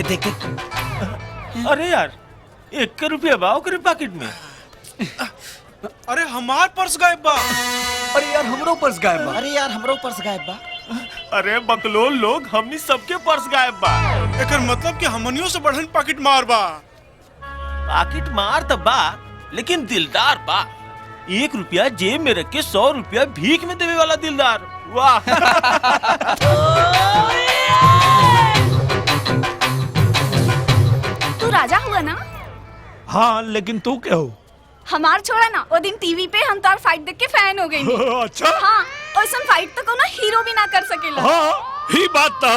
देख। अरे यार 1 रुपया बा ओकरे पॉकेट में। अरे हमार पर्स गायब बा। अरे यार हमरो पर्स गायब बा। अरे यार हमरो पर्स गायब बा। अरे बकलोल लोग, हमनी सबके पर्स गायब बा। एकर मतलब कि हमनियों से बढ़न पॉकेट मार बा। पॉकेट मार तो बा, लेकिन दिलदार बा। 1 रुपया जेब में रख के 100 रुपया भीख में देवे वाला दिलदार। वाह। तू राजा हुआ ना? हाँ, लेकिन तू क्या हो? हमार छोड़ा ना, वो दिन टीवी पे हम तार फाइट देख के फैन हो गई। अच्छा। हाँ, ओइसन फाइट तो कोनो हीरो भी ना कर सकेला। हाँ, ही बात था।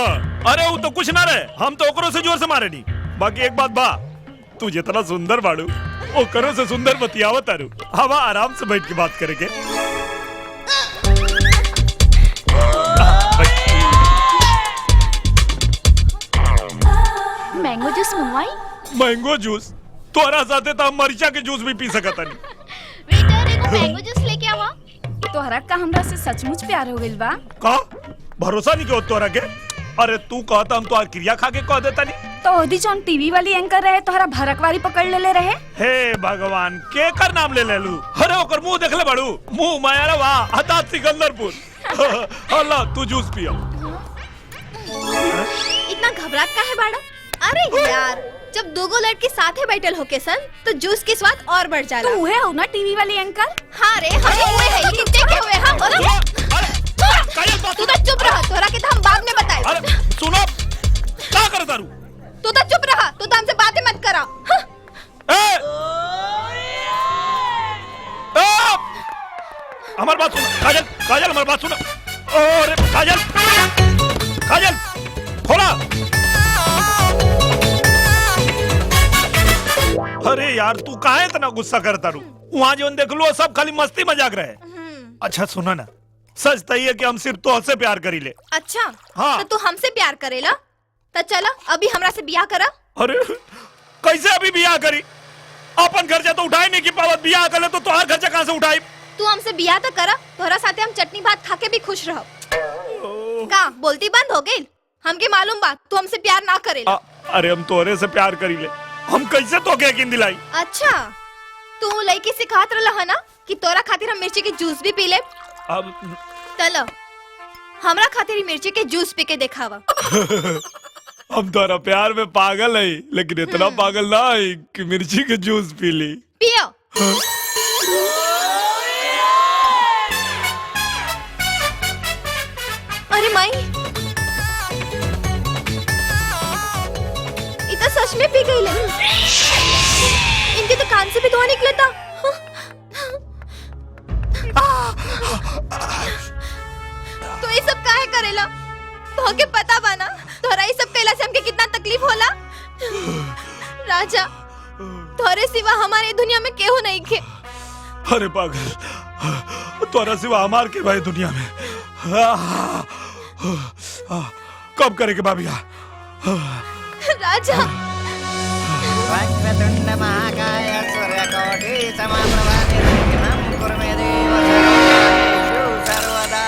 अरे वो तो कुछ ना रहे, हम तो ओकरो से जोर से मारे नहीं। बाकी एक बात बा, तू जितना सुंदर बाड़ू, ओकरो से सुंदर बतियावत आरू। हवा आराम से बैठ के बात करेंगे। मैंगो जूस मंगवाई? Mango juice? तोरा साथे तो हम मरीचा के जूस भी पी सकत नहीं। वेटर एगो मैंगो जूस लेके आवा। तोहरा का हमरा से सचमुच प्यार हो गइल बा? का? भरोसा नहीं के तोरा के? अरे तू कहता हम तो आज क्रिया खा के कह देता नहीं। तो ओदी जौन टीवी वाली एंकर रहे तोहरा भरकवारी पकड़ ले रहे। हे भगवान, के कर नाम ले ले लू। अरे ओकर मुंह देख ले बड़ू, मुंह मायारवा हता सिकंदरपुर। अल्लाह तू जूस पियो। इतना घबरात का है बाड़ा? अरे यार, जब दोगो लड़के साथे बैठल होके सन तो जूस के स्वाद और बढ़ जाला। तू है हो ना टीवी वाली एंकर? हाँ रे, हम तो हुए हैं, लेकिन देखे हुए हम। तू तो चुप रहा, तोरा के तो हम बाद में बताए। अरे सुनो, क्या कर दारू? तू तो चुप रहा, तू तो हमसे बातें मत करा। हमारी बात सुनो, काजल, काजल हमारी बात सुनो। अरे काजल, काजल, खोला। अरे यार तू काहे इतना गुस्सा करता रू? वहाँ जो देख लो सब खाली मस्ती मजाक रहे। अच्छा सुनो ना, सच तो ये कि हम सिर्फ तुझसे प्यार करी ले। अच्छा हाँ। तो तू हमसे प्यार करेला? तो चला अभी हमरा से ब्याह करा। अरे कैसे अभी ब्याह करी? अपन खर्चा तो उठाई नहीं की पावत, ब्याह कर ले तो तुम्हारा खर्चा कहाँ से उठाई? तू हमसे ब्याह तो करा, तोहरा साथे हम चटनी भात खा के भी खुश रहो। का बोलती बंद हो गई? हमके मालूम बात तू हमसे प्यार ना करेला। अरे हम तोरे से प्यार करी ले, हम कैसे तो क्या यकीन दिलाई? अच्छा तू लड़की से कहत रहा ना कि तोरा खातिर हम मिर्ची के जूस भी पी ले। अब चलो हमरा खातिर मिर्ची के जूस पी के दिखावा। हम तोरा प्यार में पागल है, लेकिन इतना पागल ना है कि मिर्ची के जूस पी ली। पियो। अरे माई, इतना सच में पी गई ले। इनके तो कान से भी धुआं निकला था। तो ये सब काहे करेला? तोहके पता बा ना तोहरा ये सब कैला से हमके कितना तकलीफ होला? राजा, तोहरे सिवा हमारे दुनिया में केहू नहीं खे। अरे पागल, तोरा सिवा हमार के भाई दुनिया में। कब करेंगे बाबिया? राजा। वक्रतुंड महाकाय सूर्यकोटि समप्रभा निर्विघ्नं कुरु मे देव सर्वेषु सर्वदा।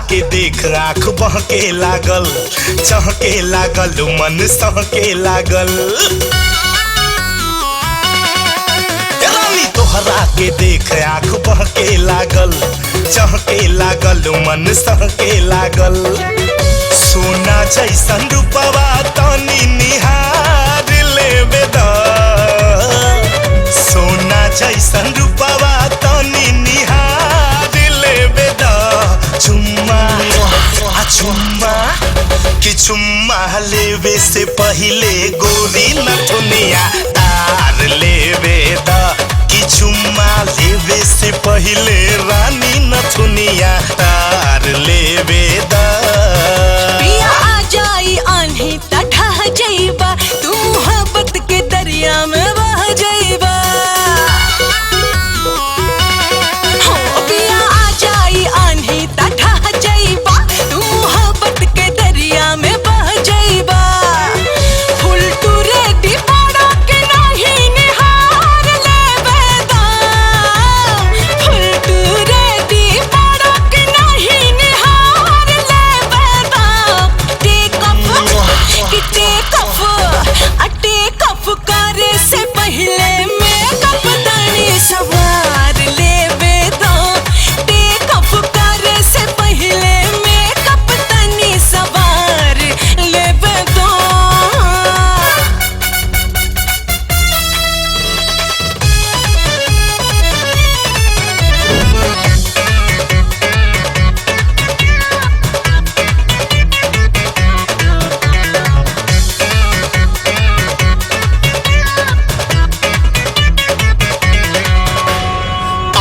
के देख आँख बहके लागल, चहके लागल, मन सहके लागल। तोहरा के देख आँख बहके लागल, चहके लागल, मन सहके लागल। सोना जैसन रूपवा तनी निहार लेबे द, सोना जैसन रूपवा तनी निहार लेबे द। चुम्मा चुम्मा कि चुम्मा लेवे से पहले गोरी नथुनिया तार लेवे द, कि चुम्मा लेवे से पहले रानी नथुनिया तार लेवे द। जाइबा, तू मोहब्बत के दरिया में बह जाइबा। हो पिया आ जाई आंधी ता ढह जाइबा, तू मोहब्बत के दरिया में बह जाइबा। फुल टू रेडी पड़ा के नहीं निहार लेबे दा, फुल टू रेडी पड़ा के नहीं निहार लेबे दा। टेक ऑफ करे से पहले मेकअप दानी सवार लेबे दा। टेक ऑफ करे से पहले मेकअप दानी सवार लेबे दा।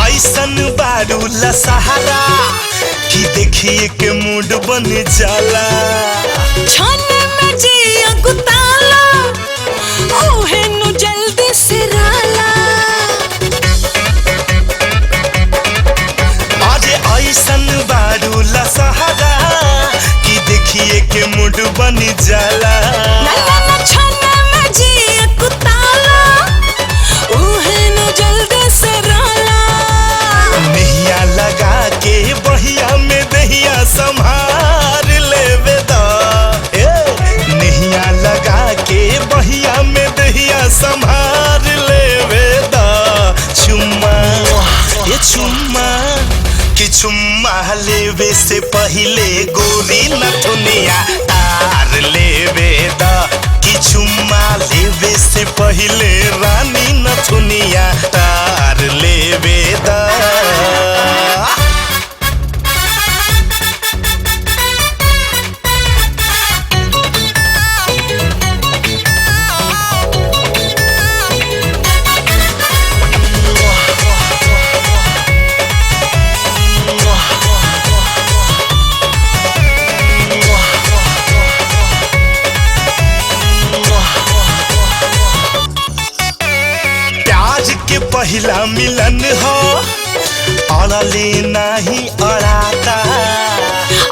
ऐसन बारूला सहारा कि देखिए के मूड बन जाला। छाने में जिया गुताला, ओहे नु जल्दी से राला। अरे ऐसन बारूला सहारा कि देखिए के मूड बन जाला। ना ना ना छाने में जिया गुताला, ओहे नु जल्दी से राला। नैया लगा के बहिया में दहिया संभार लेवे दा। नैया लगा के बहिया में दहिया संभार लेवे दा। चुम्मा ये चुम्मा कि चुम्मा लेवे से पहले गोरी नथुनिया तार लेवे दा। कि चुम्मा लेवे से पहले रानी नथुनिया तार लेवे दा। प्याज के पहला मिलन हो, अड़ले नहीं अड़ाता।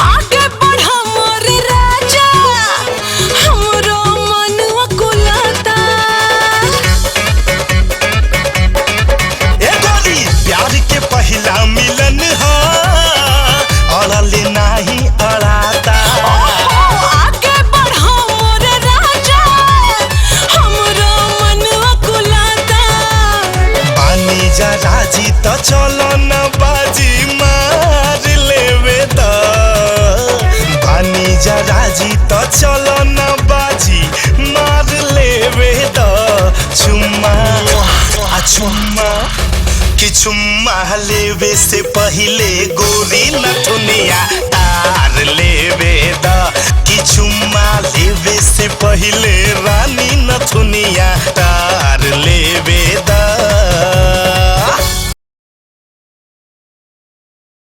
आगे बढ़ा मोरे राजा, हमरो मनवा कुलाता। ए गोरी प्याज के पहला मिलन हो, अड़ले नहीं अड़ाता। आगे बढ़ा मोरे राजा, हमरो मनवा कुलाता। पानी जा राजी तो चलो न बाजी मार लेवे दा। पानी जा राजी तो चलो न बाजी मार लेवे दा। चुम्मा आ चुम्मा कि चुम्मा लेवे से पहले गोरी नथुनिया तार लेवे दा। कि चुम्मा लेवे से पहले रानी नथुनिया तार